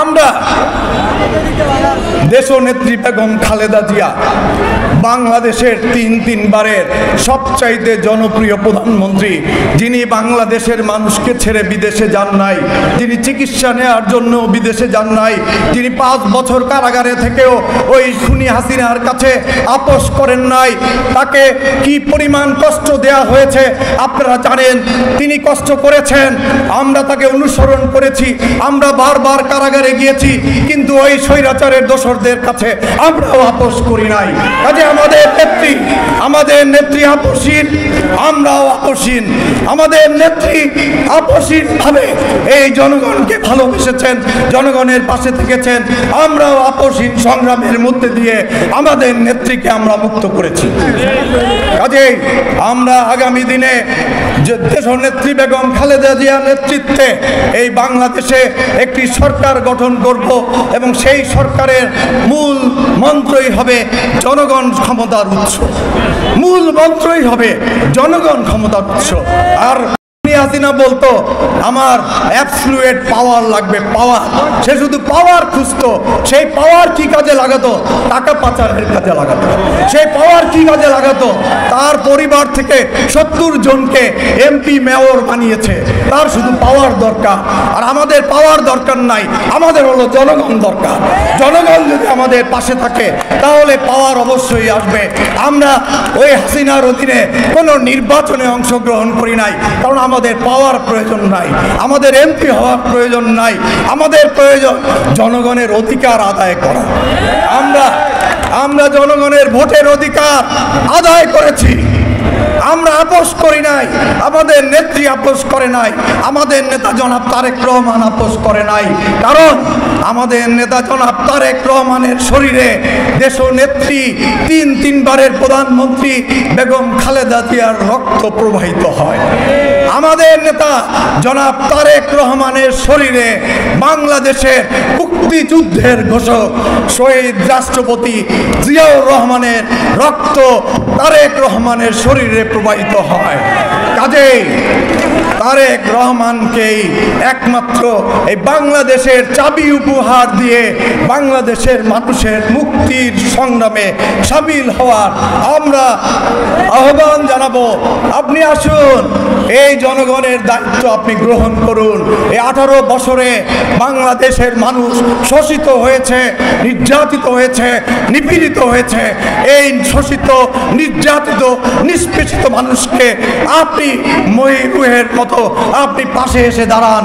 আমরা দেশনেত্রী বেগম খালেদা জিয়া বাংলাদেশের তিনবারের সবচাইতে জনপ্রিয় প্রধানমন্ত্রী, যিনি বাংলাদেশের মানুষকে ছেড়ে বিদেশে যান নাই, যিনি চিকিৎসা নেওয়ার জন্য বিদেশে যান নাই, যিনি 5 বছর কারাগারে থেকেও ওই খুনি হাসিনার কাছে আপোষ করেন নাই। তাকে কি পরিমাণ কষ্ট দেয়া হয়েছে আপনারা জানেন। তিনি কষ্ট করেছেন, আমরা তাকে অনুসরণ করেছি, আমরা বারবার কারাগারে গিয়েছি, কিন্তু ওই স্বৈরাচারের দোসরদের কাছে আমরাও আপোষ করি নাই। কাজে আমাদের নেত্রী আপোষহীন, আমরাও আপোষহীন। আমাদের নেত্রী আপোষহীন ভাবে এই জনগণকে ভালোবেসেছেন, জনগণের পাশে থেকেছেন। আমরাও আপোষহীন সংগ্রামের মধ্যে দিয়ে আমাদের নেত্রীকে আমরা মুক্ত করেছি। কাজেই আমরা আগামী দিনে দেশনেত্রী বেগম খালেদা জিয়ার নেতৃত্বে এই বাংলাদেশে একটি সরকার গঠন করব এবং সেই সরকারের মূল মন্ত্রই হবে জনগণ ক্ষমতার উৎস। মূল মন্ত্রই হবে জনগণ ক্ষমতার উৎস। আর হাসিনা বলতো আমার অ্যাবসলিউট পাওয়ার লাগবে, পাওয়ার। সে শুধু পাওয়ার খুঁজতো। সেই পাওয়ার কি কাজে লাগাতো? টাকা পাচারের কাজে লাগাতো। সেই পাওয়ার কি কাজে লাগাতো? তার পরিবার থেকে 70 জনকে এমপি মেয়র বানিয়েছে। তার শুধু পাওয়ার দরকার। আর আমাদের পাওয়ার দরকার নাই, আমাদের হলো জনগণ দরকার। জনগণ যদি আমাদের পাশে থাকে তাহলে পাওয়ার অবশ্যই আসবে। আমরা ওই হাসিনার অধীনে কোনো নির্বাচনে অংশগ্রহণ করি নাই, কারণ আমাদের পাওয়ার প্রয়োজন নাই, আমাদের এমপি হওয়ার প্রয়োজন নাই। আমাদের প্রয়োজন জনগণের অধিকার আদায় করা। আমরা জনগণের ভোটের অধিকার আদায় করেছি। আমরা আপোষ করি নাই, আমাদের নেত্রী আপোষ করে নাই, আমাদের নেতা জনাব তারেক রহমান আপোষ করে নাই। কারণ আমাদের নেতা জনাব তারেক রহমানের শরীরে দেশনেত্রী তিনবারের প্রধানমন্ত্রী বেগম খালেদা জিয়ার রক্ত প্রবাহিত হয়। আমাদের নেতা জনাব তারেক রহমানের শরীরে বাংলাদেশের মুক্তিযুদ্ধের ঘোষক শহীদ রাষ্ট্রপতি জিয়াউর রহমানের রক্ত তারেক রহমানের শরীরে প্রবাহিত হয়। কাজেই তারেক রহমানকেই একমাত্র এই বাংলাদেশের চাবি উপহার দিয়ে বাংলাদেশের মানুষের মুক্তির সংগ্রামে সামিল হওয়ার আমরা আহ্বান জানাবো। আপনি আসুন, এই জনগণের দায়িত্ব আপনি গ্রহণ করুন। এই 18 বছরে বাংলাদেশের মানুষ শোষিত হয়েছে, নির্যাতিত হয়েছে, নিপীড়িত হয়েছে। এই শোষিত, নির্যাতিত, নিষ্পেষিত মানুষকে আপনি ময়ূরের মতো আপনি পাশে এসে দাঁড়ান।